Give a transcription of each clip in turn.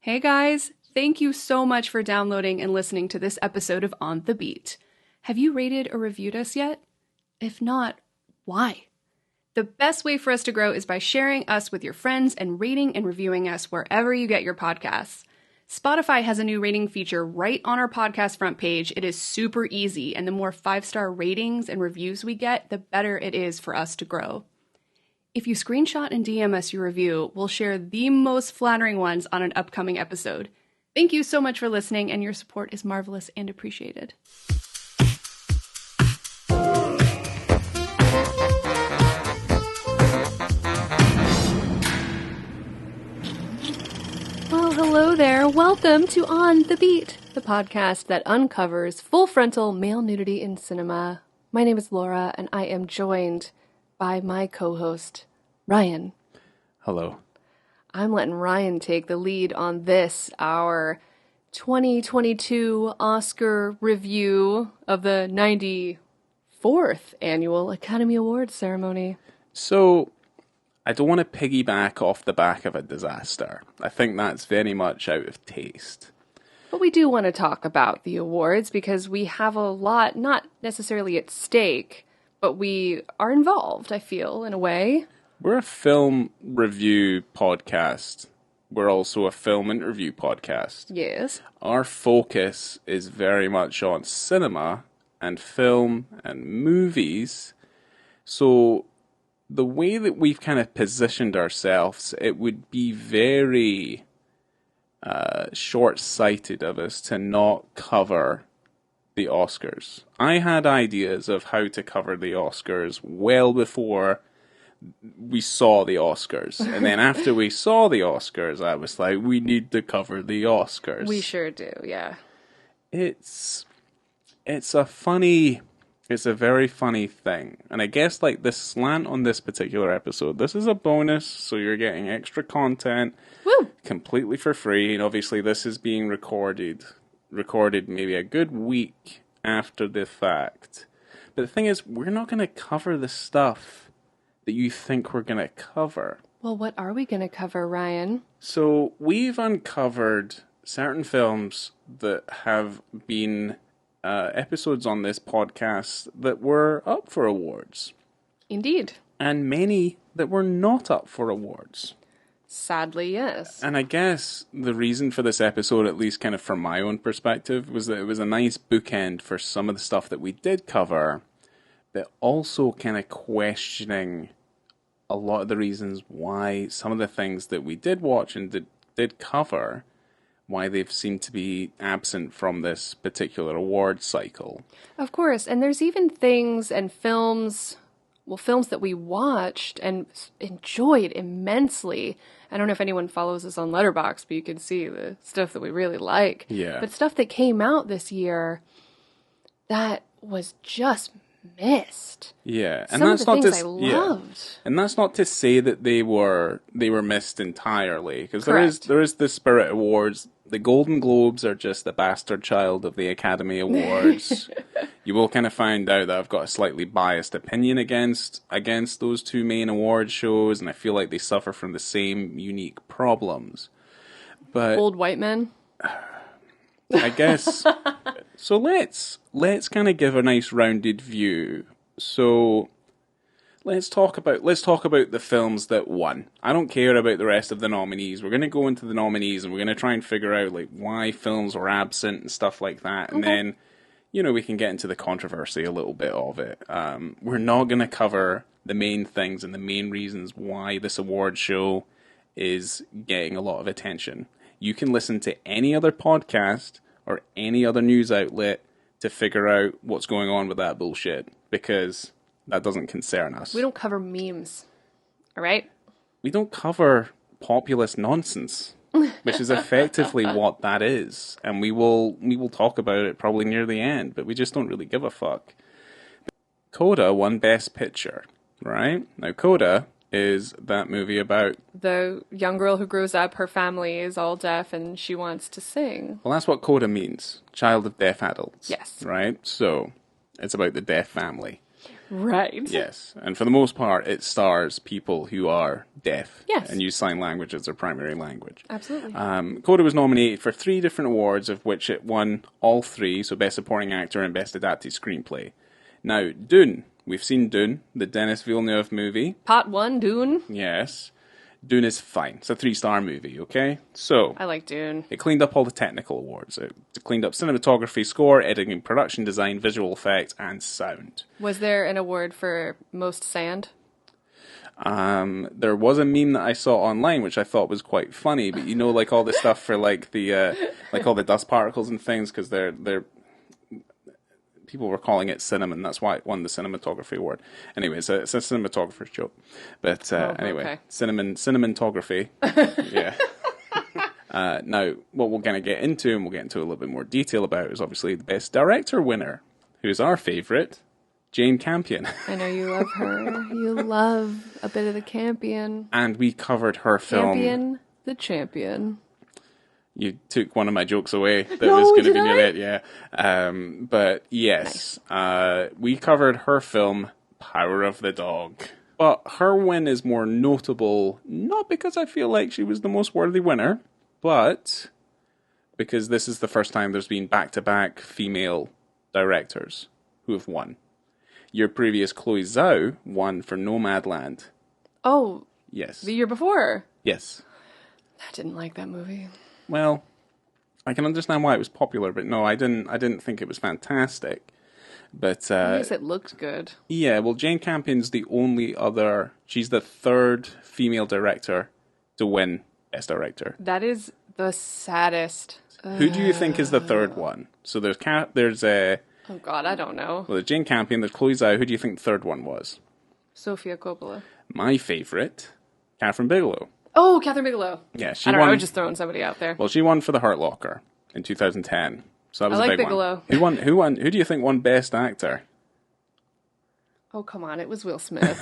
Hey guys, thank you so much for downloading and listening to this episode of On the Beat. Have you rated or reviewed us yet? If not, why? The best way for us to grow is by sharing us with your friends and rating and reviewing us wherever you get your podcasts. Spotify has a new rating feature right on our podcast front page. It is super easy, and the more 5-star ratings and reviews we get, the better it is for us to grow. If you screenshot and DM us your review, we'll share the most flattering ones on an upcoming episode. Thank you so much for listening, and your support is marvelous and appreciated. Well, hello there. Welcome to On the Beat, the podcast that uncovers full frontal male nudity in cinema. My name is Laura, and I am joined by my co-host, Ryan. Hello. I'm letting Ryan take the lead on this, our 2022 Oscar review of the 94th Annual Academy Awards ceremony. So, I don't want to piggyback off the back of a disaster. I think that's very much out of taste. But we do want to talk about the awards because we have a lot, not necessarily at stake, but we are involved, I feel, in a way. We're a film review podcast. We're also a film interview podcast. Yes. Our focus is very much on cinema and film and movies. So the way that we've kind of positioned ourselves, it would be very short-sighted of us to not cover the Oscars. I had ideas of how to cover the Oscars well before we saw the Oscars. And then after we saw the Oscars, I was like, we need to cover the Oscars. We sure do, yeah. It's a very funny thing. And I guess like the slant on this particular episode, this is a bonus, so you're getting extra content. Woo! Completely for free. And obviously this is being recorded maybe a good week after the fact. But the thing is, we're not going to cover the stuff that you think we're going to cover. Well, what are we going to cover, Ryan? So we've uncovered certain films that have been episodes on this podcast that were up for awards. Indeed. And many that were not up for awards. Sadly, yes. And I guess the reason for this episode, at least kind of from my own perspective, was that it was a nice bookend for some of the stuff that we did cover, but also kind of questioning a lot of the reasons why some of the things that we did watch and did cover, why they've seemed to be absent from this particular award cycle. Of course, and there's even things and films that we watched and enjoyed immensely. I don't know if anyone follows us on Letterboxd, but you can see the stuff that we really like. Yeah. But stuff that came out this year that was just missed. Yeah, and Some that's of the not things to I loved. Yeah. And that's not to say that they were missed entirely, because Correct. there is the Spirit Awards. The Golden Globes are just the bastard child of the Academy Awards. You will kind of find out that I've got a slightly biased opinion against those two main award shows, and I feel like they suffer from the same unique problems. But Old white men. I guess so. Let's kind of give a nice rounded view. So let's talk about the films that won. I don't care about the rest of the nominees. We're going to go into the nominees and we're going to try and figure out like why films were absent and stuff like that, and then we can get into the controversy a little bit of it. We're not going to cover the main things and the main reasons why this award show is getting a lot of attention. You can listen to any other podcast or any other news outlet to figure out what's going on with that bullshit, because that doesn't concern us. We don't cover memes. All right? We don't cover populist nonsense, which is effectively what that is. And we will talk about it probably near the end, but we just don't really give a fuck. Coda won Best Picture, right? Now, Coda is that movie about The young girl who grows up, her family is all deaf, and she wants to sing. well, that's what Coda means. Child of deaf adults. Yes. Right? So, it's about the deaf family. Right. Yes, and for the most part, it stars people who are deaf Yes. and use sign language as their primary language. Absolutely. Coda was nominated for 3 different awards, of which it won all 3, so Best Supporting Actor and Best Adapted Screenplay. Now, Dune. We've seen Dune, the Denis Villeneuve movie. Part 1, Dune. Yes. Dune is fine. It's a 3-star movie, okay? So, I like Dune. it cleaned up all the technical awards. It cleaned up cinematography, score, editing, production design, visual effects, and sound. Was there an award for most sand? There was a meme that I saw online, which I thought was quite funny, but you know, like all the stuff for like the, like all the dust particles and things, because they're people were calling it cinnamon. That's why it won the cinematography award. Anyway, it's a cinematographer's joke. But anyway, okay. Cinematography. Yeah. Now, what we're going to get into, and we'll get into a little bit more detail about, is obviously the Best Director winner, who's our favourite, Jane Campion. I know you love her. You love a bit of the Campion. And we covered her film. Campion, the champion. You took one of my jokes away that No, was going to did be near I? it, yeah. But yes, we covered her film, Power of the Dog. But her win is more notable, not because I feel like she was the most worthy winner, but because this is the first time there's been back-to-back female directors who have won. Your previous Chloe Zhao won for Nomadland. Oh, Yes. the year before. Yes. I didn't like that movie. Well, I can understand why it was popular, but no, I didn't think it was fantastic. But I guess it looked good. yeah, well, Jane Campion's the only other. She's the 3rd female director to win Best Director. That is the saddest. Who do you think is the 3rd one? So there's Oh God, I don't know. well, there's Jane Campion, there's Chloe Zhao. Who do you think the 3rd one was? Sofia Coppola. My favorite, Catherine Bigelow. Oh, Catherine Bigelow. Yeah, she I don't won. know. I was just throwing somebody out there. Well, she won for The Hurt Locker in 2010. So that was I a like big Bigelow. one. Who won? Who do you think won Best Actor? Oh, come on. It was Will Smith.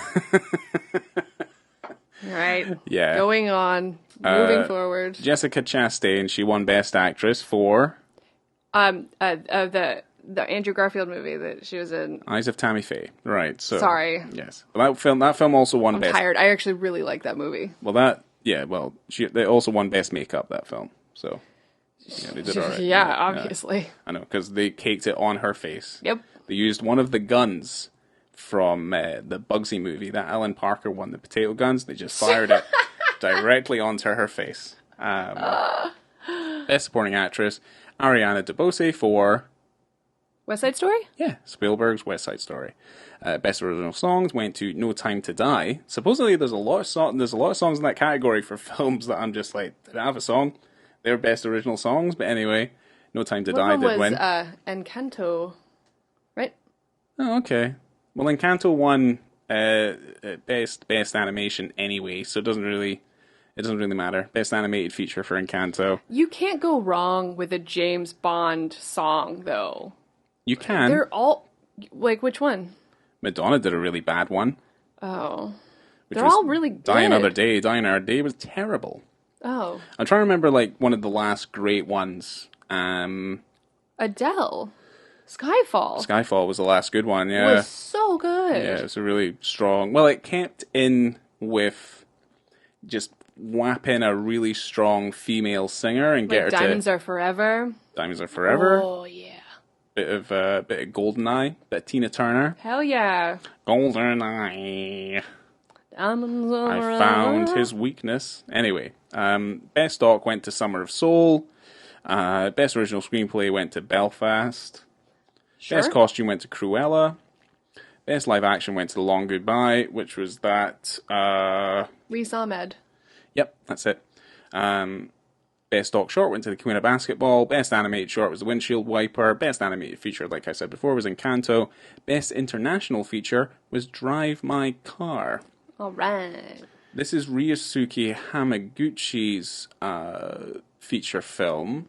All right. Yeah. Going on. Moving forward. Jessica Chastain, she won Best Actress for The Andrew Garfield movie that she was in. Eyes of Tammy Faye. Right. So Sorry. Yes. Well, that film also won I'm Best. tired. I actually really like that movie. Well, they also won Best Makeup, that film. So yeah, they did all right. Yeah, obviously. I know, because they caked it on her face. Yep. They used one of the guns from the Bugsy movie, that Alan Parker one, the potato guns. They just fired it directly onto her face. Best Supporting Actress, Ariana DeBose for West Side Story? Spielberg's West Side Story. Best Original Songs went to No Time to Die. Supposedly, there's a lot of songs in that category for films that I'm just like, did I have a song? They're Best Original Songs, but anyway, No Time to Die did win. Encanto, right? Oh, okay. Well, Encanto won best animation anyway, so it doesn't really matter. Best animated feature for Encanto. You can't go wrong with a James Bond song, though. You can. They're all like, which one? Madonna did a really bad one. Oh, Which they're was all really good. Die Another Day. Die Another Day was terrible. Oh, I'm trying to remember like one of the last great ones. Adele, Skyfall. Skyfall was the last good one. Yeah, Was so good. yeah, it's a really strong. Well, it kept in with just whap in a really strong female singer and get Like her Diamonds to Are Forever. Diamonds Are Forever. Oh yeah. Bit of Goldeneye, bit of Tina Turner. Hell yeah. Goldeneye. Diamonds Are I Forever. found his weakness. Anyway, Best Doc went to Summer of Soul. Best Original Screenplay went to Belfast. Sure. Best Costume went to Cruella. Best Live Action went to The Long Goodbye, which was that... Riz Ahmed. Yep, that's it. Best Doc Short went to The Queen of Basketball. Best Animated Short was The Windshield Wiper. Best Animated Feature, like I said before, was Encanto. Best International Feature was Drive My Car. All right. This is Ryusuke Hamaguchi's feature film,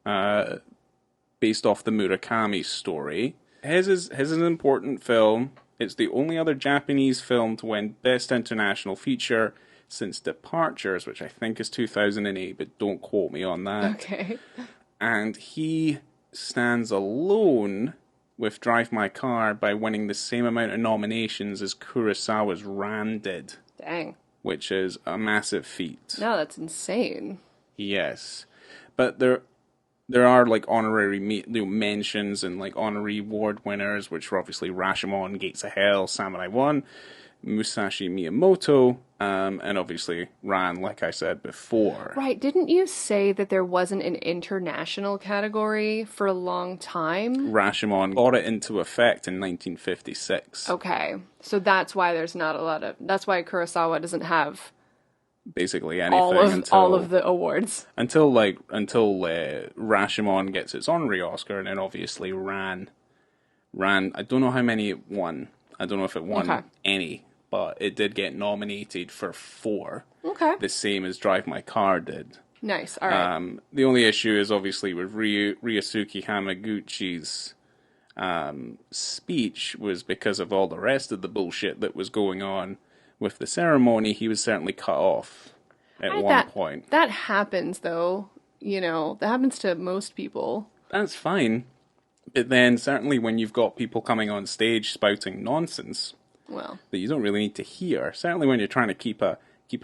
based off the Murakami story. His is an important film. It's the only other Japanese film to win Best International Feature since Departures, which I think is 2008, but don't quote me on that. Okay. And he stands alone with Drive My Car by winning the same amount of nominations as Kurosawa's Ran did. Dang. Which is a massive feat. No, that's insane. Yes. But there are like honorary mentions and like honorary award winners, which were obviously Rashomon, Gates of Hell, Samurai 1, Musashi Miyamoto, and obviously Ran, like I said before. Right, didn't you say that there wasn't an international category for a long time? Rashomon brought it into effect in 1956. Okay, so that's why there's not a lot of... That's why Kurosawa doesn't have... Basically anything all of the awards. Until Rashomon gets its honorary Oscar, and then obviously Ran, I don't know how many it won. I don't know if it won any, but it did get nominated for 4. Okay. The same as Drive My Car did. Nice, alright. The only issue is obviously with Ryosuke Hamaguchi's speech was because of all the rest of the bullshit that was going on with the ceremony. He was certainly cut off at one point. That happens, though. You know, that happens to most people. That's fine. But then, certainly when you've got people coming on stage spouting nonsense that you don't really need to hear, certainly when you're trying to keep a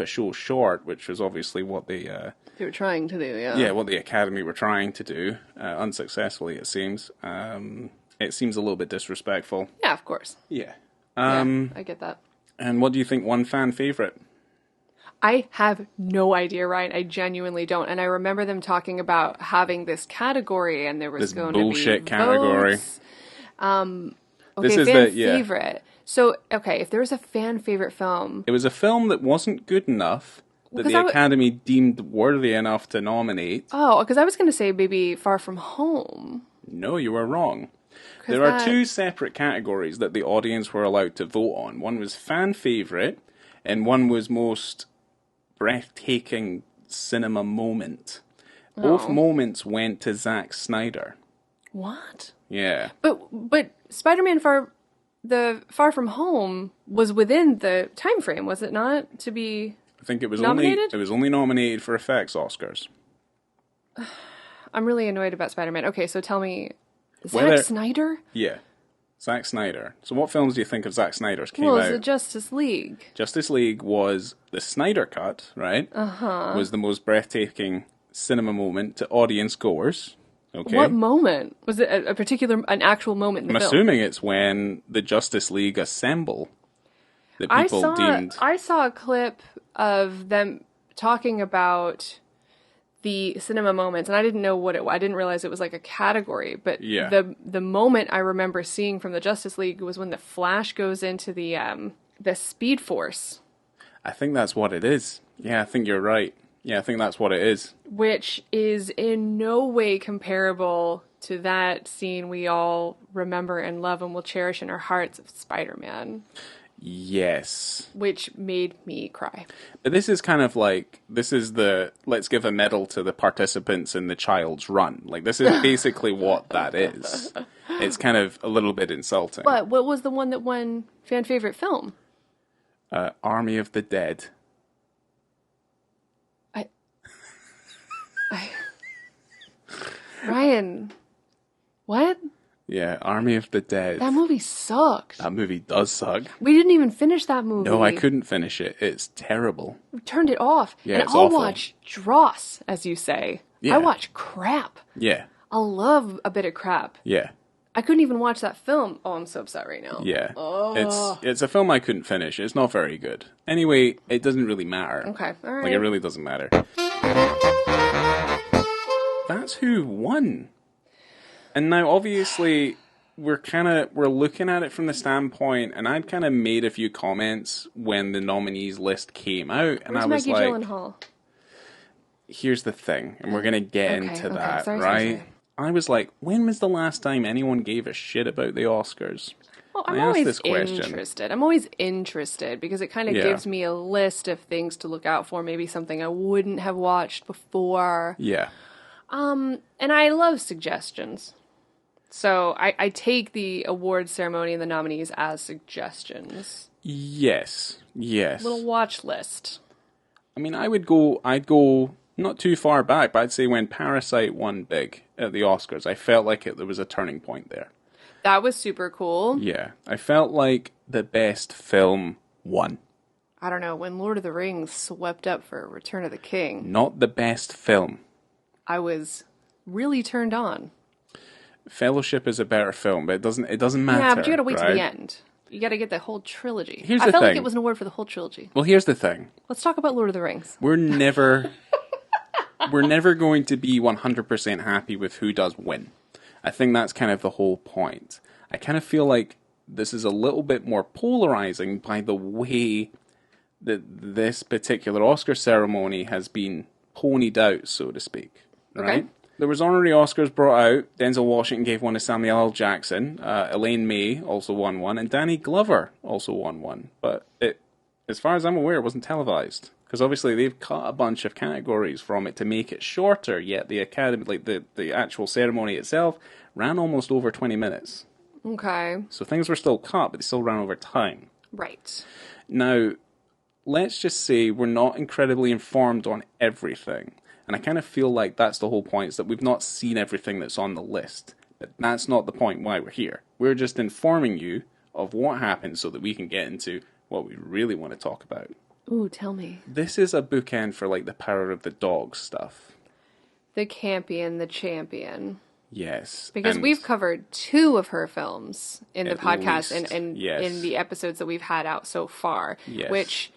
show short, which was obviously what they were trying to do, yeah. Yeah, what the Academy were trying to do, unsuccessfully it seems. It seems a little bit disrespectful. Yeah, of course. Yeah. I get that. And what do you think won fan favorite? I have no idea, Ryan. I genuinely don't. And I remember them talking about having this category, and there was going to be bullshit category. Votes. Okay, favorite. So, okay, if there was a fan favorite film... It was a film that wasn't good enough that the Academy deemed worthy enough to nominate. Oh, because I was going to say maybe Far From Home. No, you were wrong. There are 2 separate categories that the audience were allowed to vote on. One was fan favorite, and one was most breathtaking cinema moment. Both moments went to Zack Snyder. What? Yeah. But Spider-Man Far From Home was within the time frame, was it not? To be I think it was nominated? only nominated for effects Oscars. I'm really annoyed about Spider-Man. Okay, so tell me, Zack Snyder? Yeah. Zack Snyder. So what films do you think of Zack Snyder's came out? Well, it was the Justice League. Justice League was the Snyder Cut, right? Uh-huh. Was the most breathtaking cinema moment to audience goers. Okay. What moment? Was it an actual moment in the film? I'm assuming it's when the Justice League assemble. That people deemed... I saw a clip of them talking about the cinema moments, and I didn't know what I didn't realize it was like a category, but the moment I remember seeing from the Justice League was when the Flash goes into the Speed Force. I think that's what it is. Yeah, I think you're right. Yeah, I think that's what it is. Which is in no way comparable to that scene we all remember and love and will cherish in our hearts of Spider-Man. Yes. Which made me cry. But this is kind of like, let's give a medal to the participants in the Child's Run. Like, this is basically what that is. It's kind of a little bit insulting. But what was the one that won fan favorite film? Army of the Dead. Ryan, what? Yeah, Army of the Dead. That movie sucked. That movie does suck. We didn't even finish that movie. No, I couldn't finish it. It's terrible. We turned it off. Yeah, and it's I'll awful. watch dross, as you say. Yeah. I watch crap. Yeah. I love a bit of crap. Yeah. I couldn't even watch that film. Oh, I'm so upset right now. Yeah. It's a film I couldn't finish. It's not very good. Anyway, it doesn't really matter. Okay, all right. Like, it really doesn't matter. That's who won. And now, obviously, we're looking at it from the standpoint, and I'd kind of made a few comments when the nominees list came out, and I was Maggie like, Gyllenhaal? Here's the thing, and we're going to get into that, sorry, right? sorry. I was like, when was the last time anyone gave a shit about the Oscars? Well, I'm always interested. I'm always interested because it kind of gives me a list of things to look out for, maybe something I wouldn't have watched before. Yeah. And I love suggestions. So I take the awards ceremony and the nominees as suggestions. Yes. Little watch list. I mean, I'd go not too far back, but I'd say when Parasite won big at the Oscars, I felt like there was a turning point there. That was super cool. Yeah. I felt like the best film won. I don't know, when Lord of the Rings swept up for Return of the King, Not the best film. I was really turned on. Fellowship is a better film, but it doesn't matter. Yeah, but you gotta wait to right? the end. You gotta get the whole trilogy. Here's I the felt like thing. it was an award for the whole trilogy. Well, here's the thing. Let's talk about Lord of the Rings. We're never going to be 100% happy with who does win. I think that's kind of the whole point. I kind of feel like this is a little bit more polarizing by the way that this particular Oscar ceremony has been ponied out, so to speak. Right? Okay. There was honorary Oscars brought out. Denzel Washington gave one to Samuel L. Jackson. Elaine May also won one. And Danny Glover also won one. But it, as far as I'm aware, it wasn't televised. Because obviously they've cut a bunch of categories from it to make it shorter, yet the Academy, like the actual ceremony itself, ran almost over 20 minutes. Okay. So things were still cut, but they still ran over time. Right. Now, let's just say we're not incredibly informed on everything. And I kind of feel like that's the whole point, is that we've not seen everything that's on the list. But that's not the point why we're here. We're just informing you of what happened so that we can get into what we really want to talk about. Ooh, tell me. This is a bookend for like the Power of the Dog stuff. The Campion, the Champion. Yes. Because we've covered 2 of her films in the At podcast least, and yes. in the episodes that we've had out so far. Yes. Which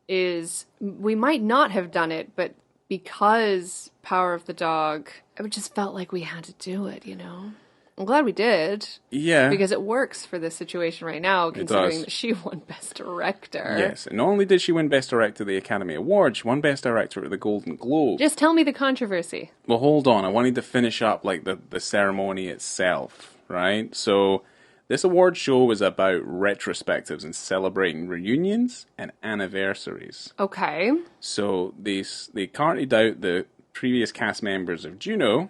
is, we might not have done it, but because Power of the Dog, it just felt like we had to do it, you know? I'm glad we did. Yeah. Because it works for this situation right now, considering does. that she won Best Director. Yes. And not only did she win Best Director at the Academy Awards, she won Best Director at the Golden Globe. Just tell me the controversy. Well, hold on. I wanted to finish up like the ceremony itself, right? So this award show was about retrospectives and celebrating reunions and anniversaries. Okay. So they carted out the previous cast members of Juno.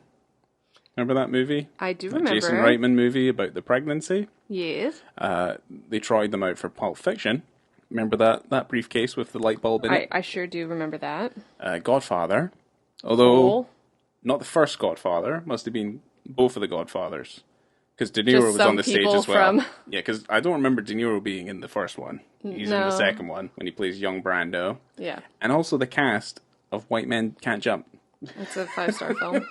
Remember that movie? I do That remember. Jason Reitman movie about the pregnancy. Yes. They trotted them out for Pulp Fiction. Remember that briefcase with the light bulb in it? I sure do remember that. Godfather. Although, Cool. not the first Godfather. Must have been both of the Godfathers. Because De Niro Just was some on the stage people as well. from- Yeah, because I don't remember De Niro being in the first one. He's in No. the second one when he plays young Brando. Yeah. And also the cast of White Men Can't Jump. It's a 5-star film.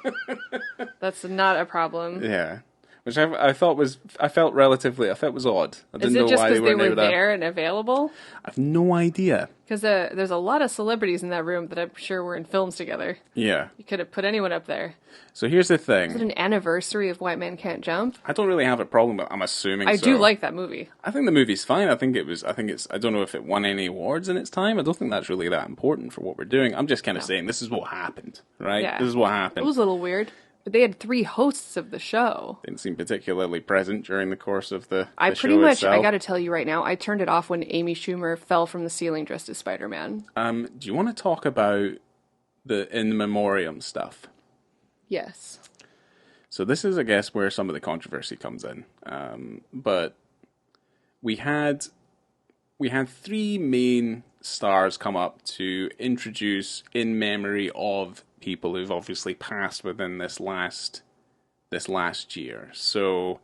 That's not a problem. Yeah. Which I felt was odd. I didn't Is it know just why because they weren't were able to. there and available? I've no idea. Because there's a lot of celebrities in that room that I'm sure were in films together. Yeah. You could have put anyone up there. So here's the Is it thing. an anniversary of White Man Can't Jump? I don't really have a problem with. I'm assuming. I so. do like that movie. I think the movie's fine. I think it's. I don't know if it won any awards in its time. I don't think that's really that important for what we're doing. I'm just kind of saying this is what happened, right? Yeah. This is what It happened. was a little weird. But they had 3 hosts of the show. Didn't seem particularly present during the course of the I show pretty much, itself. I gotta tell you right now, I turned it off when Amy Schumer fell from the ceiling dressed as Spider-Man. Do you want to talk about the in memoriam stuff? Yes. So this is, I guess, where some of the controversy comes in. But we had 3 main stars come up to introduce in memory of people who've obviously passed within this last year. So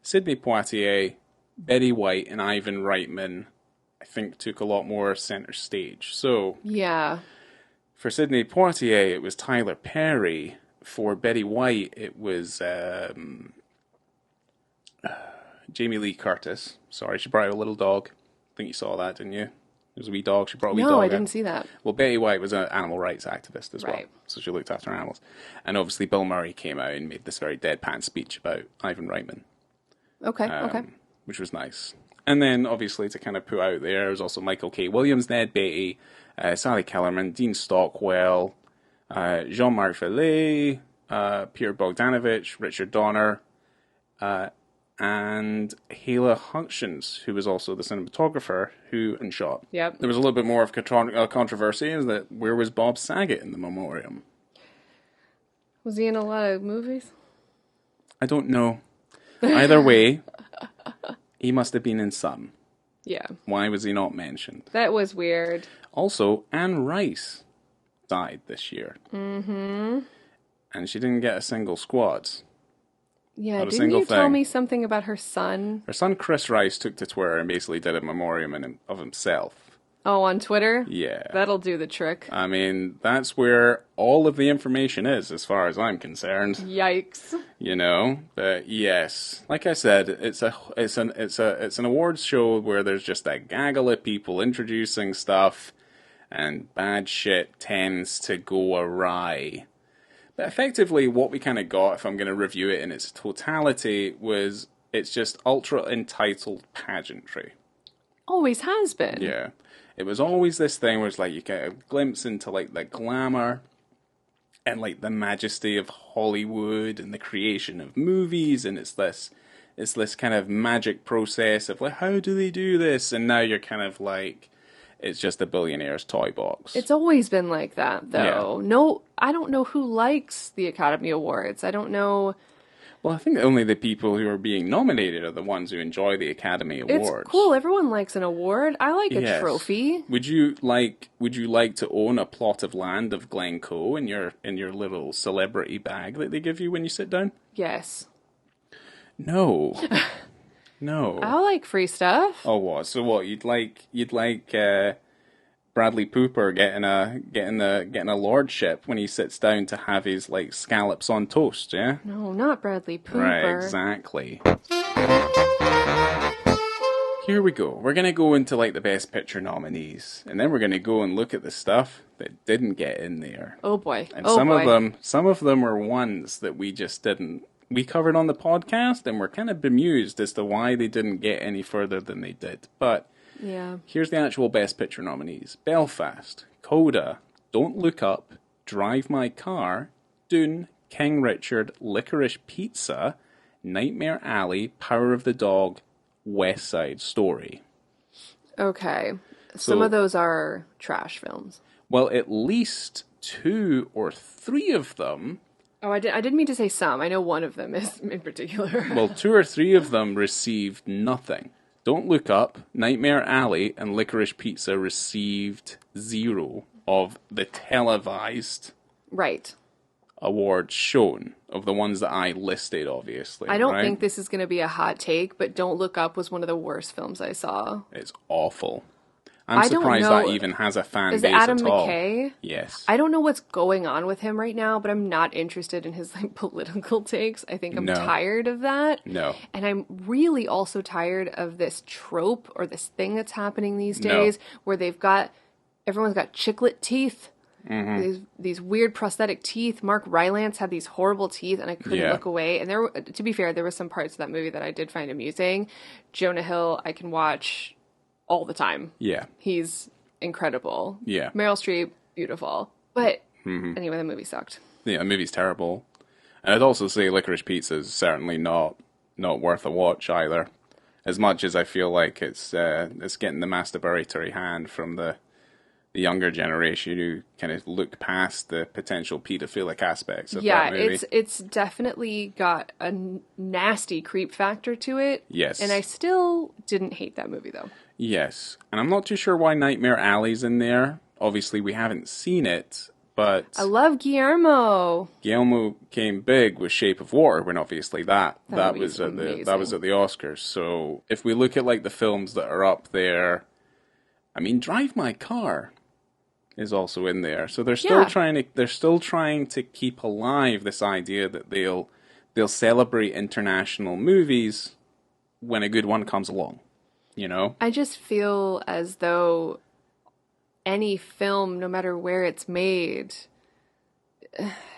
Sidney Poitier, Betty White, and Ivan Reitman, I think, took a lot more center stage. So Yeah. for Sidney Poitier, it was Tyler Perry. For Betty White, it was Jamie Lee Curtis. Sorry, she brought out a little dog. I think you saw that, didn't you? It was a wee dog. She brought a wee dog No, I out. didn't see that. Well, Betty White was an animal rights activist as well. Right. So she looked after animals. And obviously Bill Murray came out and made this very deadpan speech about Ivan Reitman. Okay. Which was nice. And then, obviously, to kind of put out there, was also Michael K. Williams, Ned Beatty, Sally Kellerman, Dean Stockwell, Jean-Marc Vallée, Peter Bogdanovich, Richard Donner, and Hala Hutchins, who was also the cinematographer and shot. Yep. There was a little bit more of controversy, is that where was Bob Saget in the memoriam? Was he in a lot of movies? I don't know. Either way, he must have been in some. Yeah. Why was he not mentioned? That was weird. Also, Anne Rice died this year. Mm-hmm. And she didn't get a single squad. Yeah, Not a didn't single you tell thing. me something about her son? Her son Chris Rice took to Twitter and basically did a memoriam of himself. Oh, on Twitter? Yeah. That'll do the trick. I mean, that's where all of the information is, as far as I'm concerned. Yikes. You know, but yes, like I said, it's an awards show where there's just a gaggle of people introducing stuff, and bad shit tends to go awry. But effectively, what we kind of got, if I'm going to review it in its totality, was it's just ultra entitled pageantry. Always has been. Yeah. It was always this thing where it's like you get a glimpse into like the glamour and like the majesty of Hollywood and the creation of movies, and it's this kind of magic process of like, how do they do this? And now you're kind of like, it's just a billionaire's toy box. It's always been like that, though. Yeah. No, I don't know who likes the Academy Awards. I don't know. Well, I think only the people who are being nominated are the ones who enjoy the Academy Awards. It's cool. Everyone likes an award. I like a trophy. Would you like to own a plot of land of Glencoe in your little celebrity bag that they give you when you sit down? Yes. No. No. I like free stuff. Oh, what? So what? You'd like Bradley Pooper getting a lordship when he sits down to have his like scallops on toast, yeah? No, not Bradley Pooper. Right, exactly. Here we go. We're gonna go into like the Best Picture nominees, and then we're gonna go and look at the stuff that didn't get in there. Oh boy. And some of them are ones that we just didn't. We covered on the podcast, and we're kind of bemused as to why they didn't get any further than they did. But yeah, here's the actual Best Picture nominees: Belfast, Coda, Don't Look Up, Drive My Car, Dune, King Richard, Licorice Pizza, Nightmare Alley, Power of the Dog, West Side Story. Okay. Some of those are trash films. Well, at least 2 or 3 of them... Oh, I didn't mean to say some. I know one of them is in particular. Well, 2 or 3 of them received nothing. Don't Look Up, Nightmare Alley, and Licorice Pizza received 0 of the televised awards shown, of the ones that I listed, obviously. I don't think this is going to be a hot take, but Don't Look Up was one of the worst films I saw. It's awful. I'm surprised that even has a fan base at all. Is it Adam McKay? Yes. I don't know what's going on with him right now, but I'm not interested in his like political takes. I think I'm tired of that. No. And I'm really also tired of this trope or this thing that's happening these days where everyone's got chiclet teeth. Mm-hmm. These weird prosthetic teeth. Mark Rylance had these horrible teeth, and I couldn't look away. And to be fair, there were some parts of that movie that I did find amusing. Jonah Hill, I can watch all the time. Yeah. He's incredible. Yeah. Meryl Streep, beautiful. But anyway, the movie sucked. Yeah, the movie's terrible. And I'd also say Licorice Pizza is certainly not worth a watch either. As much as I feel like it's getting the masturbatory hand from the younger generation who kind of look past the potential pedophilic aspects of that movie. Yeah, it's definitely got a nasty creep factor to it. Yes. And I still didn't hate that movie, though. Yes. And I'm not too sure why Nightmare Alley's in there. Obviously, we haven't seen it, but... I love Guillermo. Guillermo came big with Shape of Water, when obviously that was at the Oscars. So if we look at like the films that are up there, I mean, Drive My Car is also in there. So they're still trying to keep alive this idea that they'll celebrate international movies when a good one comes along. You know? I just feel as though any film, no matter where it's made,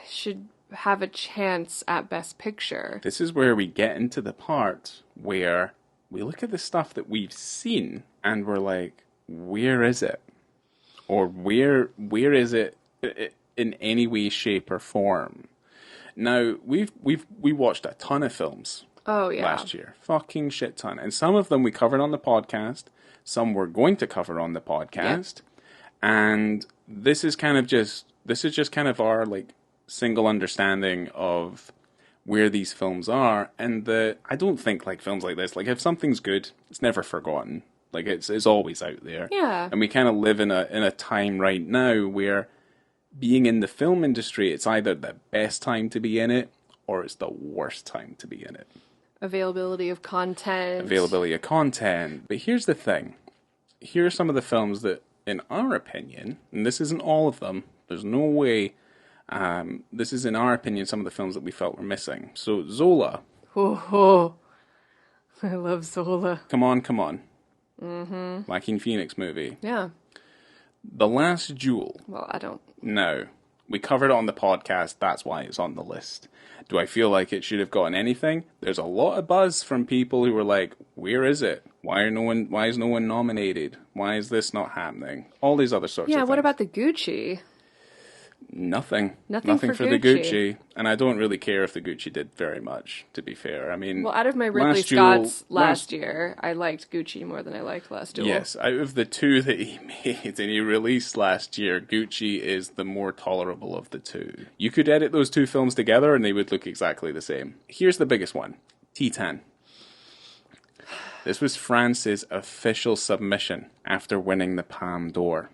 should have a chance at Best Picture. This is where we get into the part where we look at the stuff that we've seen and we're like, where is it? Or where is it in any way, shape, or form? Now, we watched a ton of films. Oh, yeah. Last year. Fucking shit ton. And some of them we covered on the podcast. Some we're going to cover on the podcast. Yep. And this is just kind of our like single understanding of where these films are. And I don't think like films like this, like if something's good, it's never forgotten. Like it's always out there. Yeah. And we kind of live in a time right now where being in the film industry, it's either the best time to be in it or it's the worst time to be in it. Availability of content. Availability of content. But here's the thing. Here are some of the films that, in our opinion, and this isn't all of them, there's no way, this is, in our opinion, some of the films that we felt were missing. So, Zola. Oh, I love Zola. Come On. Mm-hmm. Joaquin Phoenix movie. Yeah. The Last Duel. Well, I don't. No. We covered it on the podcast, that's why it's on the list. Do I feel like it should have gotten anything? There's a lot of buzz from people who were like, where is it? Why is no one nominated? Why is this not happening? All these other sorts of things. Yeah, what about the Gucci? Nothing. Nothing for the Gucci. Gucci. And I don't really care if the Gucci did very much, to be fair. I mean, well, out of my Ridley Scott's last year, I liked Gucci more than I liked Last Duel. Yes, out of the two that he made and he released last year, Gucci is the more tolerable of the two. You could edit those two films together and they would look exactly the same. Here's the biggest one. Titan. This was France's official submission after winning the Palme d'Or.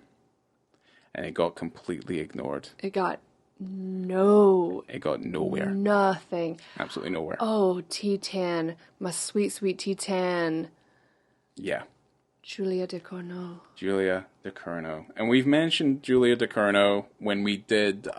And it got completely ignored. It got nowhere. Nothing. Absolutely nowhere. Oh, Titan. My sweet, sweet Titan. Yeah. Julia Ducournau. And we've mentioned Julia Ducournau when we did... In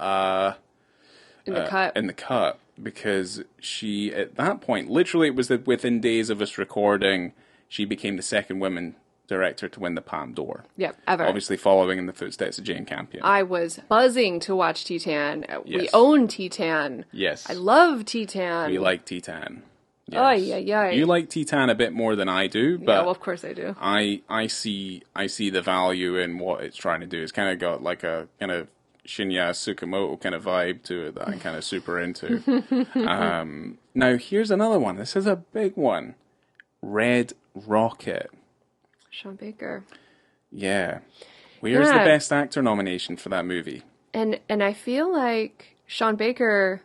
the cut. Because she, at that point, literally it was within days of us recording, she became the second woman director to win the Palme d'Or. Yep, ever. Obviously following in the footsteps of Jane Campion. I was buzzing to watch Titan. Yes. We own Titan. Yes. I love Titan. We like Titan. Yes. Oh, yeah. You like Titan a bit more than I do, but yeah, well, of course I do. I see the value in what it's trying to do. It's kind of got like a kind of Shinya Tsukamoto kind of vibe to it that I'm kind of super into. Now, here's another one. This is a big one. Red Rocket. Sean Baker. Yeah. Where's the Best Actor nomination for that movie? And I feel like Sean Baker,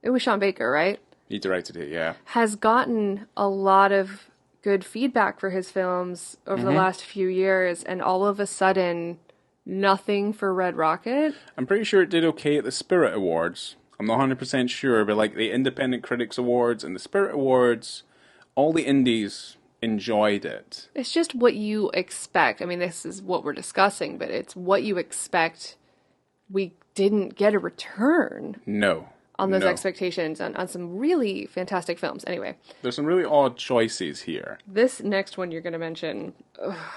it was Sean Baker, right? He directed it, yeah. Has gotten a lot of good feedback for his films over the last few years, and all of a sudden, nothing for Red Rocket. I'm pretty sure it did okay at the Spirit Awards. I'm not 100% sure, but like the Independent Critics Awards and the Spirit Awards, all the indies enjoyed it. It's just what you expect. I mean, this is what we're discussing, but it's what you expect. We didn't get a return. No. On those expectations on some really fantastic films. Anyway. There's some really odd choices here. This next one you're going to mention.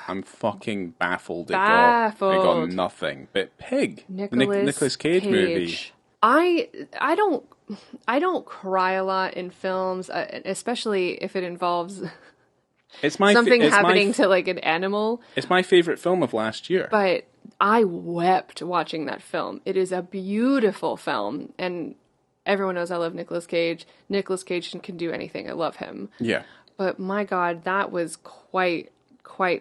I'm fucking baffled. It got nothing. But Pig. Nicolas Cage movie. I don't cry a lot in films, especially if it involves something happening to like an animal. It's my favorite film of last year. But I wept watching that film. It is a beautiful film, and everyone knows I love Nicolas Cage. Nicolas Cage can do anything. I love him. Yeah. But my God, that was quite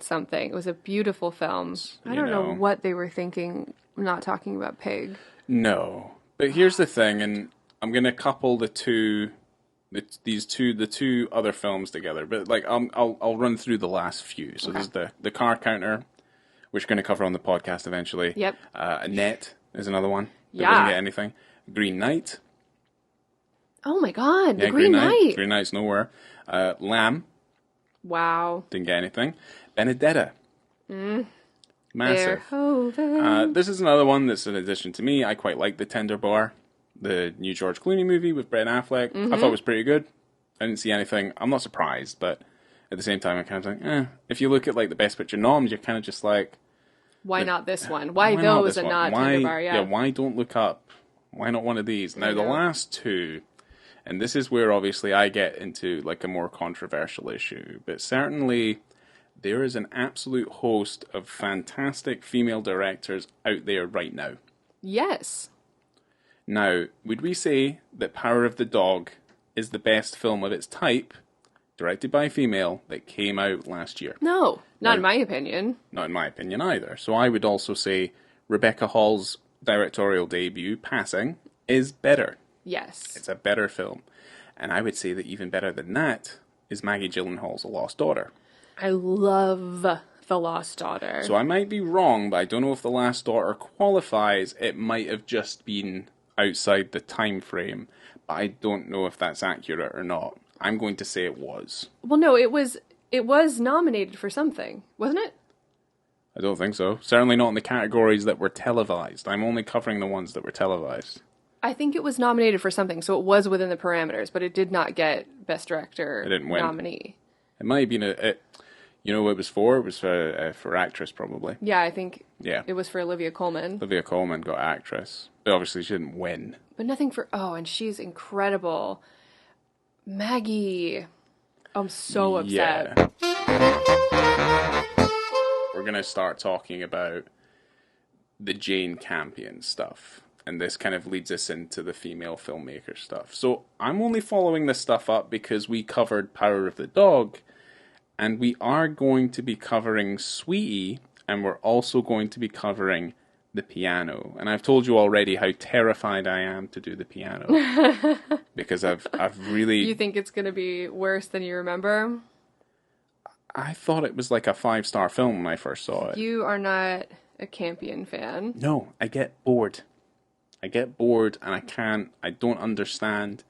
something. It was a beautiful film. I don't know what they were thinking not talking about Pig. No. But here's the thing, and I'm going to couple the two other films together. But like I'll run through the last few. So there's the Car Counter, which we're going to cover on the podcast eventually. Yep. Annette is another one. Yeah. Doesn't get anything. Green Knight. Oh my God, the Green Knight. Green Knight's nowhere. Lamb. Wow. Didn't get anything. Benedetta. Massive. This is another one that's an addition to me. I quite like The Tender Bar, the new George Clooney movie with Ben Affleck. I thought it was pretty good. I didn't see anything. I'm not surprised, but at the same time, I'm kind of like, if you look at like the Best Picture noms, you're kind of just like, why not this one? Why those and not Tender Bar? Yeah. Why don't look up? Why not one of these? Now, the last two, and this is where obviously I get into like a more controversial issue, but certainly there is an absolute host of fantastic female directors out there right now. Yes. Now, would we say that Power of the Dog is the best film of its type, directed by a female, that came out last year? No, not in my opinion. Not in my opinion either. So I would also say Rebecca Hall's directorial debut, Passing, is better. Yes. It's a better film. And I would say that even better than that is Maggie Gyllenhaal's The Lost Daughter. I love The Lost Daughter. So I might be wrong, but I don't know if The Lost Daughter qualifies. It might have just been outside the time frame. I don't know if that's accurate or not. I'm going to say it was. Well, no, it was nominated for something, wasn't it? I don't think so. Certainly not in the categories that were televised. I'm only covering the ones that were televised. I think it was nominated for something, so it was within the parameters, but it did not get Best Director It didn't win. nominee. It might have been you know what it was for? It was for actress, probably. Yeah, I think Yeah. it was for Olivia Colman. Olivia Colman got actress. But obviously she didn't win. But nothing for... Oh, and she's incredible. Maggie. I'm so upset. Yeah. We're going to start talking about the Jane Campion stuff. And this kind of leads us into the female filmmaker stuff. So I'm only following this stuff up because we covered Power of the Dog. And we are going to be covering Sweetie. And we're also going to be covering the piano. And I've told you already how terrified I am to do the piano. Because I've really... You think it's going to be worse than you remember? I thought it was like a 5-star film when I first saw it. You are not a Campion fan. No, I get bored. And I don't understand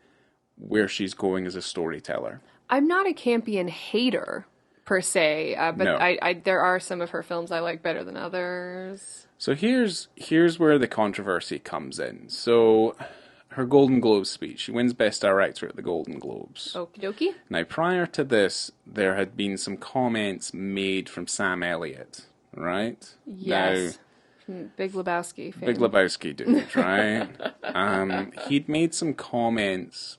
where she's going as a storyteller. I'm not a Campion hater, per se, but No. I there are some of her films I like better than others. So here's where the controversy comes in. So her Golden Globes speech, she wins Best Director at the Golden Globes. Okie dokie. Now, prior to this, there had been some comments made from Sam Elliott, right? Yes. From Big Lebowski fame. Big Lebowski dude, right? He'd made some comments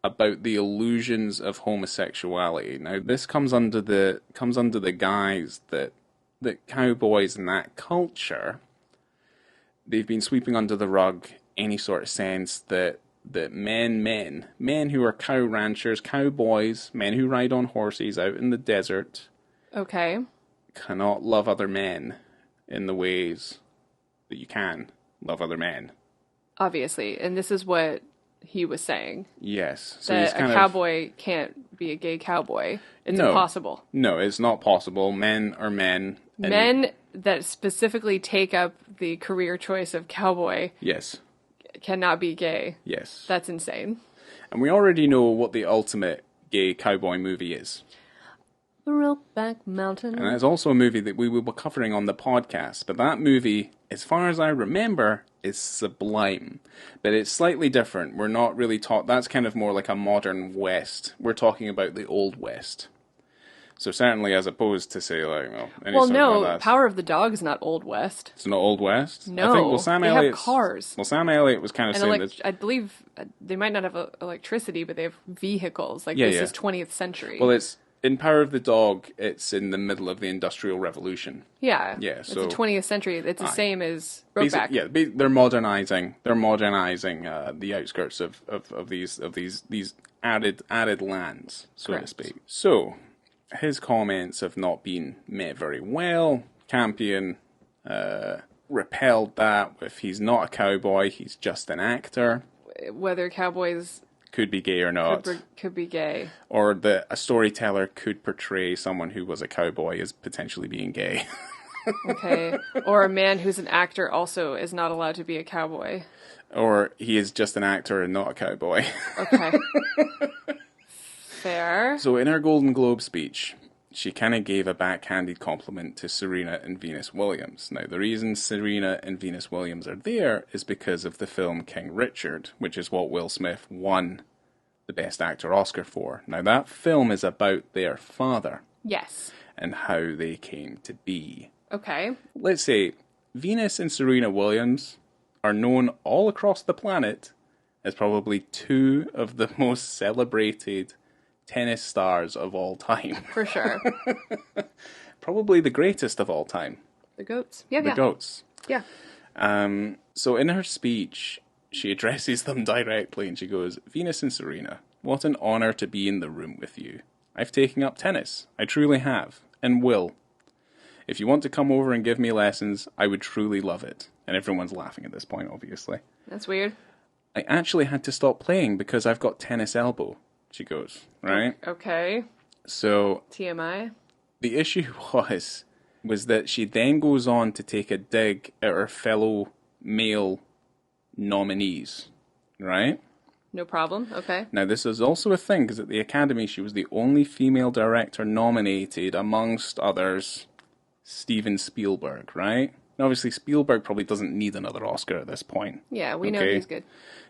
about the illusions of homosexuality. Now, this comes under the guise that cowboys in that culture, they've been sweeping under the rug any sort of sense that men who are cow ranchers, cowboys, men who ride on horses out in the desert, Okay. cannot love other men in the ways that you can love other men. Obviously. And this is what he was saying. Yes. So he's That kind a cowboy can't be a gay cowboy. It's impossible. No, it's not possible. Men are men. And Men that specifically take up the career choice of cowboy yes. cannot be gay. Yes. That's insane. And we already know what the ultimate gay cowboy movie is. Brokeback Mountain. And it's also a movie that we will be covering on the podcast. But that movie, as far as I remember, is sublime. But it's slightly different. We're not really that's kind of more like a modern West. We're talking about the Old West. So certainly as opposed to say like, Power of the Dog is not Old West. It's not Old West? No, I think, Sam they Elliott's, have cars. Well, Sam Elliott was kind of saying that... I believe they might not have electricity, but they have vehicles. This is 20th century. Well, it's in Power of the Dog, it's in the middle of the Industrial Revolution. Yeah. Yeah, it's so... the 20th century. It's the same as Brokeback. They're modernizing the outskirts of these arid lands, so Correct. to speak. So... his comments have not been met very well. Campion repelled that with he's not a cowboy, he's just an actor. Whether cowboys Could be gay or not. could be gay. Or that a storyteller could portray someone who was a cowboy as potentially being gay. Okay. Or a man who's an actor also is not allowed to be a cowboy. Or he is just an actor and not a cowboy. Okay. Fair. So in her Golden Globe speech, she kind of gave a backhanded compliment to Serena and Venus Williams. Now, the reason Serena and Venus Williams are there is because of the film King Richard, which is what Will Smith won the Best Actor Oscar for. Now, that film is about their father. Yes. And how they came to be. Okay. Let's say Venus and Serena Williams are known all across the planet as probably two of the most celebrated tennis stars of all time. For sure. Probably the greatest of all time. The goats. Yeah, The goats. Yeah. So in her speech, she addresses them directly and she goes, Venus and Serena, what an honor to be in the room with you. I've taken up tennis. I truly have. And will. If you want to come over and give me lessons, I would truly love it. And everyone's laughing at this point, obviously. That's weird. I actually had to stop playing because I've got tennis elbow, she goes, right? Okay. So... TMI. The issue was that she then goes on to take a dig at her fellow male nominees, right? No problem. Okay. Now, this is also a thing, because at the Academy, she was the only female director nominated, amongst others, Steven Spielberg, right? And obviously, Spielberg probably doesn't need another Oscar at this point. Yeah, we know he's good.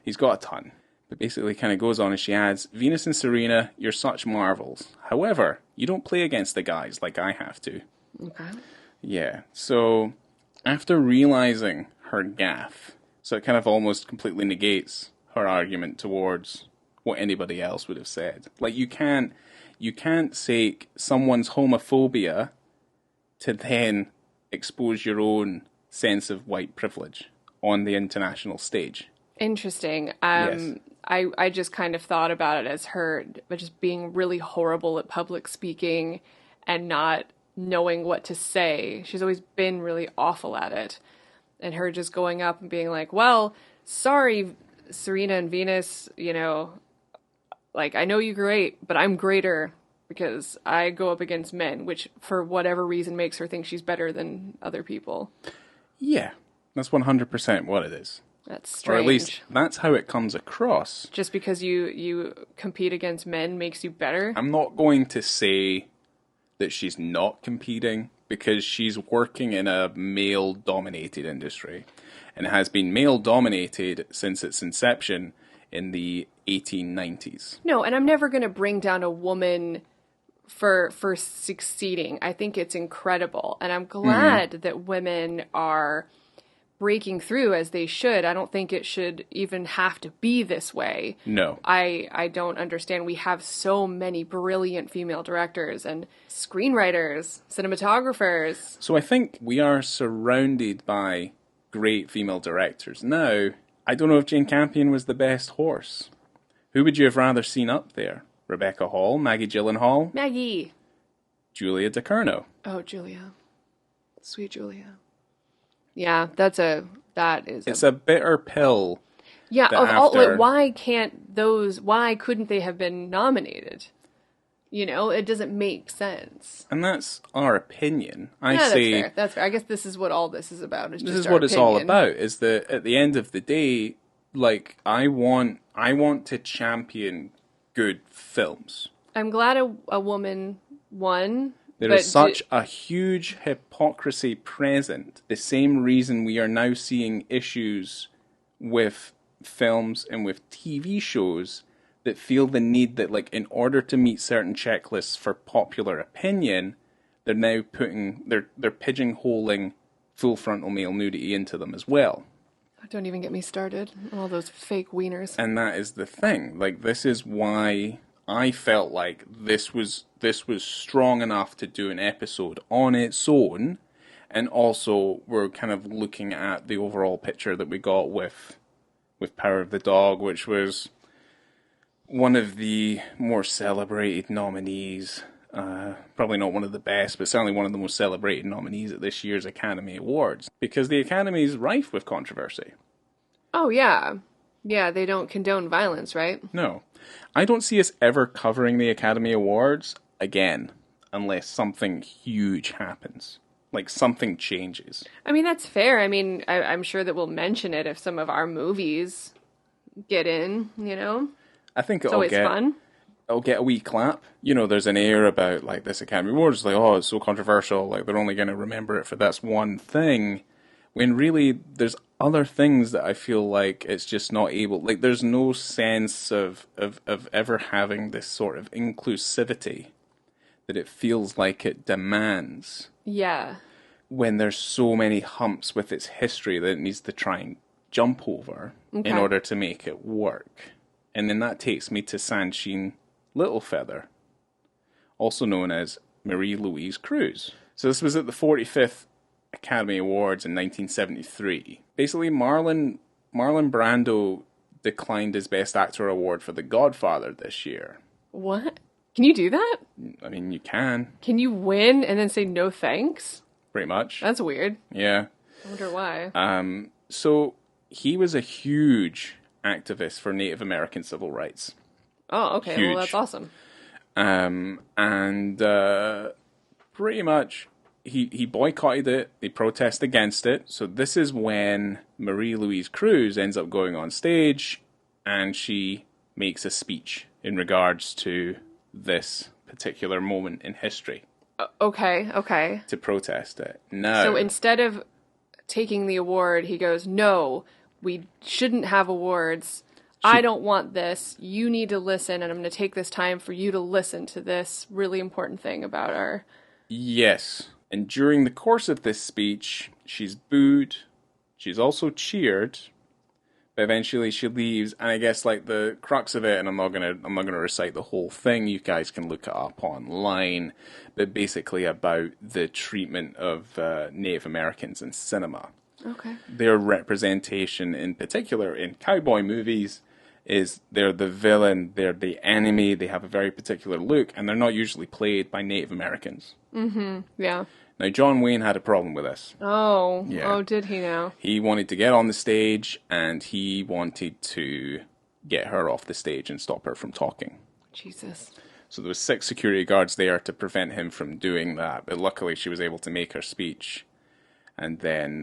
He's got a ton. But basically kind of goes on and she adds, Venus and Serena, you're such marvels. However, you don't play against the guys like I have to. Okay. Yeah, so after realizing her gaffe, so it kind of almost completely negates her argument towards what anybody else would have said. Like, you can't take someone's homophobia to then expose your own sense of white privilege on the international stage. Interesting. Yes. I just kind of thought about it as her just being really horrible at public speaking and not knowing what to say. She's always been really awful at it. And her just going up and being like, well, sorry, Serena and Venus, you know, like, I know you're great, but I'm greater because I go up against men, which for whatever reason makes her think she's better than other people. Yeah, that's 100% what it is. That's strange. Or at least that's how it comes across. Just because you compete against men makes you better? I'm not going to say that she's not competing, because she's working in a male-dominated industry. And it has been male-dominated since its inception in the 1890s. No, and I'm never going to bring down a woman for succeeding. I think it's incredible. And I'm glad that women are breaking through as they should. I don't think it should even have to be this way. No. I don't understand. We have so many brilliant female directors and screenwriters, cinematographers. So I think we are surrounded by great female directors. Now, I don't know if Jane Campion was the best horse. Who would you have rather seen up there? Rebecca Hall, Maggie Gyllenhaal, Maggie. Julia DeCurno. Oh, Julia. Sweet Julia. Yeah, it's a bitter pill. Yeah, that why couldn't they have been nominated? You know, it doesn't make sense. And that's our opinion. That's fair. That's fair. I guess this is what all this is about. This is what it's all about, is that at the end of the day, like, I want to champion good films. I'm glad a woman won. There is such a huge hypocrisy present. The same reason we are now seeing issues with films and with TV shows that feel the need that, like, in order to meet certain checklists for popular opinion, they're now they're pigeonholing full frontal male nudity into them as well. Don't even get me started. All those fake wieners. And that is the thing. Like, this is why I felt like this was strong enough to do an episode on its own, and also we're kind of looking at the overall picture that we got with Power of the Dog, which was one of the more celebrated nominees. Probably not one of the best, but certainly one of the most celebrated nominees at this year's Academy Awards, because the Academy is rife with controversy. Oh, yeah. Yeah, they don't condone violence, right? No. I don't see us ever covering the Academy Awards again, unless something huge happens. Like, something changes. I mean, that's fair. I mean, I'm sure that we'll mention it if some of our movies get in, you know? I think it's always fun. It'll get a wee clap. You know, there's an air about, like, this Academy Awards, like, oh, it's so controversial, like, they're only going to remember it for this one thing, when really there's other things that I feel like it's just not able, like, there's no sense of ever having this sort of inclusivity that it feels like it demands. Yeah. When there's so many humps with its history that it needs to try and jump over in order to make it work. And then that takes me to Sansheen Littlefeather, also known as Marie Louise Cruz. So this was at the 45th Academy Awards in 1973. Basically, Marlon Brando declined his Best Actor award for The Godfather this year. What? Can you do that? I mean, you can. Can you win and then say no thanks? Pretty much. That's weird. Yeah. I wonder why. So he was a huge activist for Native American civil rights. Oh, okay. Huge. Well, that's awesome. And pretty much he boycotted it. He protested against it. So this is when Marie Louise Cruz ends up going on stage and she makes a speech in regards to this particular moment in history. Okay. To protest it. No. So instead of taking the award, he goes, "No, we shouldn't have awards. I don't want this. You need to listen, and I'm going to take this time for you to listen to this really important thing about our..." Yes. And during the course of this speech, she's booed. She's also cheered. But eventually she leaves, and I guess like the crux of it, and I'm not gonna recite the whole thing. You guys can look it up online. But basically about the treatment of Native Americans in cinema. Okay. Their representation, in particular in cowboy movies, is they're the villain, they're the enemy. They have a very particular look, and they're not usually played by Native Americans. Mm-hmm. Yeah. Now, John Wayne had a problem with this. Oh. Yeah. Oh, did he now? He wanted to get on the stage, and he wanted to get her off the stage and stop her from talking. Jesus. So there was 6 security guards there to prevent him from doing that. But luckily, she was able to make her speech and then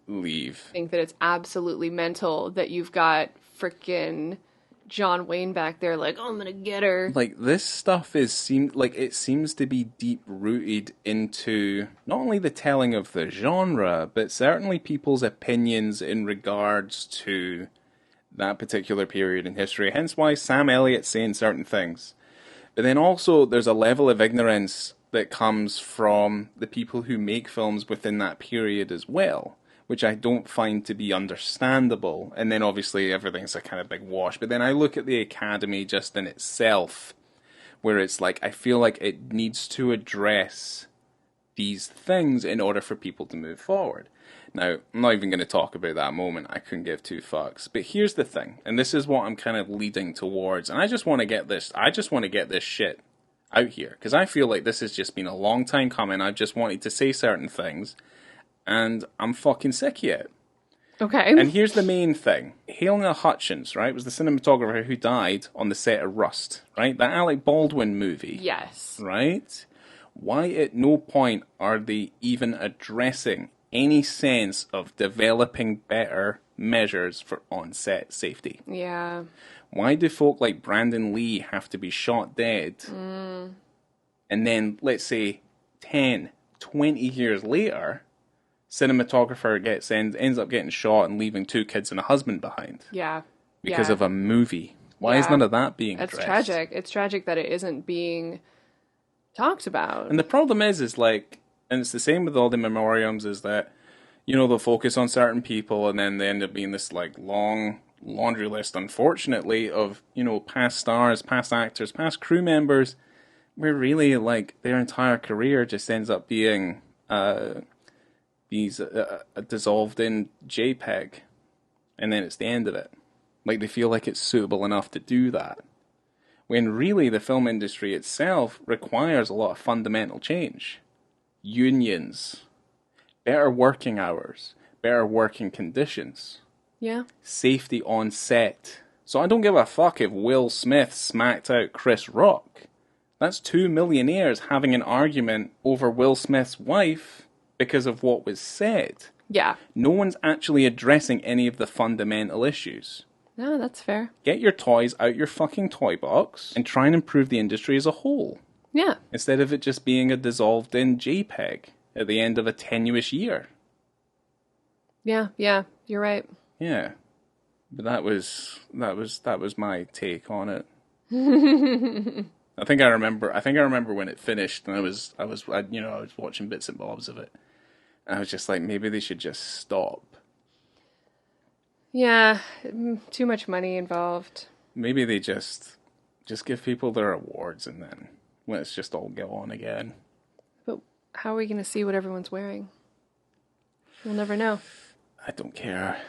leave. I think that it's absolutely mental that you've got frickin' John Wayne back there like, "Oh, I'm gonna get her." Like, this stuff it seems to be deep rooted into not only the telling of the genre, but certainly people's opinions in regards to that particular period in history. Hence why Sam Elliott's saying certain things. But then also there's a level of ignorance that comes from the people who make films within that period as well, which I don't find to be understandable. And then obviously everything's a kind of big wash. But then I look at the Academy just in itself, where it's like, I feel like it needs to address these things in order for people to move forward. Now, I'm not even going to talk about that moment. I couldn't give 2 fucks. But here's the thing, and this is what I'm kind of leading towards. And I just want to get this shit out here, because I feel like this has just been a long time coming. I've just wanted to say certain things, and I'm fucking sick of it. Okay. And here's the main thing. Helena Hutchins, right, was the cinematographer who died on the set of Rust, right? That Alec Baldwin movie. Yes. Right? Why at no point are they even addressing any sense of developing better measures for on-set safety? Yeah. Why do folk like Brandon Lee have to be shot dead? And then, let's say, 10, 20 years later, cinematographer ends up getting shot and leaving 2 kids and a husband behind. Yeah. Because of a movie. Why is none of that being addressed? That's tragic. It's tragic that it isn't being talked about. And the problem is like, and it's the same with all the memoriams, is that, you know, they'll focus on certain people and then they end up being this like long laundry list, unfortunately, of, you know, past stars, past actors, past crew members, where really like their entire career just ends up being dissolved in JPEG, and then it's the end of it. Like, they feel like it's suitable enough to do that, when really the film industry itself requires a lot of fundamental change. Unions, better working hours, better working conditions, safety on set. So I don't give a fuck if Will Smith smacked out Chris Rock. That's 2 millionaires having an argument over Will Smith's wife because of what was said. Yeah. No one's actually addressing any of the fundamental issues. No, that's fair. Get your toys out your fucking toy box and try and improve the industry as a whole. Yeah. Instead of it just being a dissolved in JPEG at the end of a tenuous year. Yeah, you're right. Yeah. But that was my take on it. I think I remember when it finished, and I was watching bits and bobs of it. And I was just like, maybe they should just stop. Yeah, too much money involved. Maybe they just give people their awards and then let's just all go on again. But how are we going to see what everyone's wearing? We'll never know. I don't care.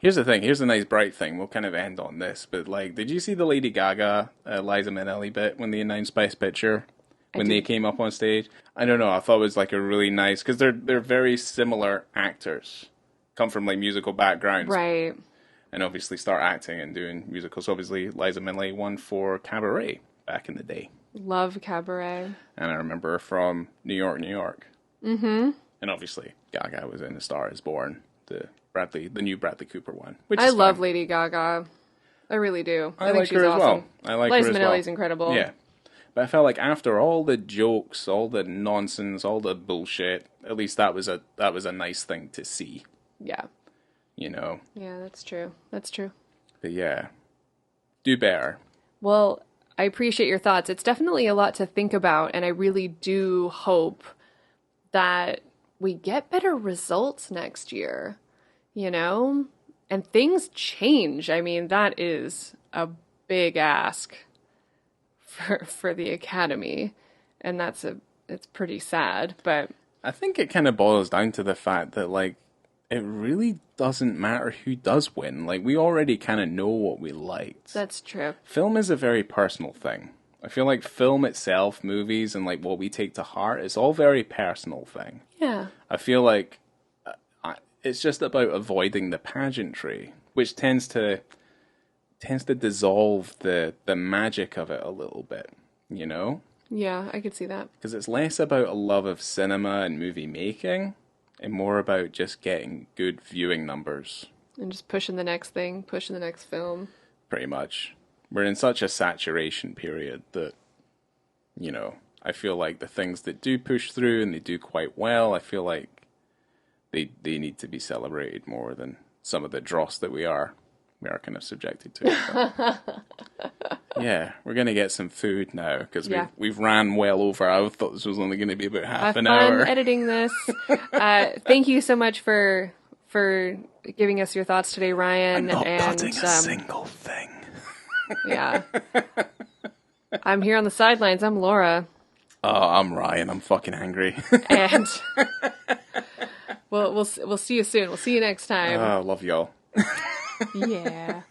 Here's the thing. Here's a nice bright thing. We'll kind of end on this. But, like, did you see the Lady Gaga, Liza Minnelli bit when they announced Best Picture? When they came up on stage? I don't know. I thought it was, like, a really nice... Because they're very similar actors. Come from, like, musical backgrounds. Right. And obviously start acting and doing musicals. Obviously, Liza Minnelli won for Cabaret back in the day. Love Cabaret. And I remember her from New York, New York. Mm-hmm. And obviously, Gaga was in A Star Is Born, the the new Bradley Cooper one. Which I is love fine. Lady Gaga. I really do. I think like she's her as well. awesome. I like Liza her as Minnelli's well. incredible. Yeah. But I felt like after all the jokes, all the nonsense, all the bullshit, at least that was a nice thing to see. Yeah. You know? Yeah, that's true. That's true. But yeah. Do better. Well, I appreciate your thoughts. It's definitely a lot to think about, and I really do hope that we get better results next year, you know? And things change. I mean, that is a big ask for the Academy, and it's pretty sad, but I think it kind of boils down to the fact that, like, it really doesn't matter who does win. Like, we already kind of know what we liked. that's true. Film is a very personal thing. I feel like film itself, movies, and like what we take to heart, is all very personal thing. Yeah. I feel like it's just about avoiding the pageantry, which tends to dissolve the magic of it a little bit, you know? Yeah, I could see that. Because it's less about a love of cinema and movie making, and more about just getting good viewing numbers. And just pushing the next thing, pushing the next film. Pretty much. We're in such a saturation period that, you know, I feel like the things that do push through and they do quite well, I feel like they need to be celebrated more than some of the dross that we are kind of subjected to. Yeah, we're going to get some food now because we've ran well over. I thought this was only going to be about half an hour. Have fun editing this. Thank you so much for giving us your thoughts today, Ryan. I'm not cutting a single thing. Yeah. I'm here on the sidelines. I'm Laura. Oh, I'm Ryan. I'm fucking angry. And we'll see you soon. We'll see you next time. I love y'all. Yeah.